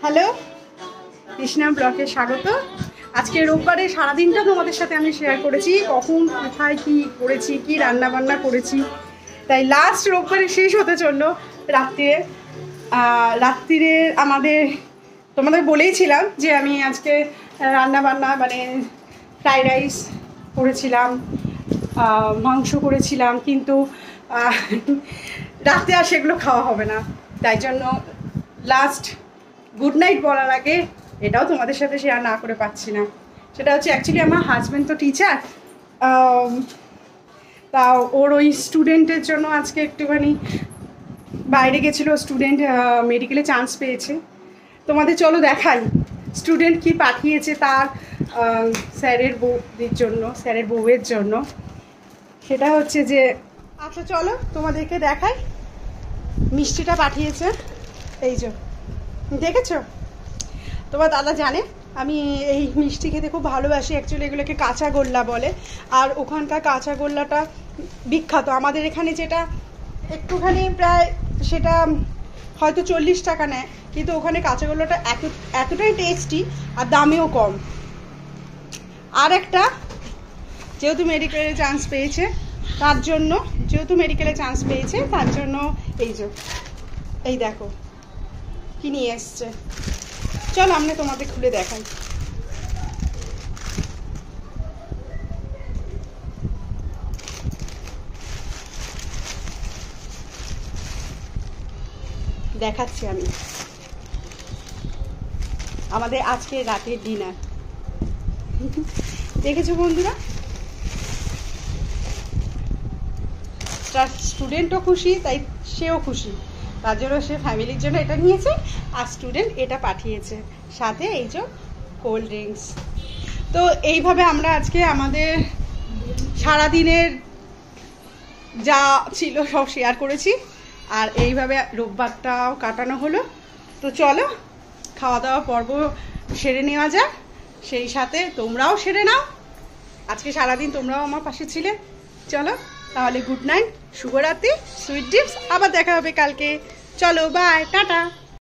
Hello, Krishna ব্লগে স্বাগত। আজকে রোববারে সারাদিনটা তোমাদের সাথে আমি শেয়ার করেছি কখন কোথায় কি করেছি, কি রান্না বান্না করেছি। তাই লাস্ট রোববারে শেষ হতে চললো রাত্রিরে আমাদের তোমাদের বলেইছিলাম যে আমি আজকে রান্না বান্না মানে ফ্রাইড রাইস করেছিলাম, মাংস করেছিলাম, কিন্তু রাতে আর সেগুলো খাওয়া হবে না। তাই জন্য লাস্ট গুড নাইট বলার আগে এটাও তোমাদের সাথে শেয়ার না করে পাচ্ছি না। সেটা হচ্ছে অ্যাকচুয়ালি আমার হাজব্যান্ড তো টিচার, তা ওর ওই স্টুডেন্টের জন্য আজকে একটুখানি বাইরে গেছিলো। স্টুডেন্ট মেডিকেলে চান্স পেয়েছে। তোমাদের চলো দেখাই স্টুডেন্ট কি পাঠিয়েছে তার স্যারের বউদের জন্য, স্যারের বউয়ের জন্য। সেটা হচ্ছে যে আচ্ছা চলো তোমাদেরকে দেখাই। মিষ্টিটা পাঠিয়েছে, এই যে দেখেছো? তোমার দাদা জানে আমি এই মিষ্টি খেতে খুব ভালোবাসি। অ্যাকচুয়ালি এগুলোকে কাঁচা গোল্লা বলে, আর ওখানকার কাঁচা গোল্লাটা বিখ্যাত। আমাদের এখানে যেটা একটুখানি প্রায় সেটা হয়তো 40 টাকা নেয়, কিন্তু ওখানে কাঁচা গোল্লাটা এতটাই টেস্টি আর দামেও কম। আর একটা যেহেতু মেডিকেলে চান্স পেয়েছে তার জন্য এই যে এই দেখো কি নিয়ে এসছে। চলো আমরা তোমাদের খুলে দেখাই। দেখাচ্ছি আমি আমাদের আজকে রাতের ডিনার। দেখেছো বন্ধুরা? স্টুডেন্টও খুশি, তাই সেও খুশি। তার জন্য সে ফ্যামিলির জন্য এটা নিয়েছে, আর স্টুডেন্ট এটা পাঠিয়েছে, সাথে এই যে কোল্ড ড্রিঙ্কস। তো এইভাবে আমরা আজকে আমাদের সারাদিনের যা ছিল সব শেয়ার করেছি, আর এইভাবে রোববারটাও কাটানো হলো। তো চলো খাওয়া দাওয়া পর্ব সেরে নেওয়া যাক, সেই সাথে তোমরাও সেরে নাও। আজকে সারাদিন তোমরাও আমার পাশে ছিলে। চলো তাহলে গুড নাইট, শুভরাত্রি, সুইট ড্রিমস। আবার দেখা হবে কালকে। চলো বাই, টাটা।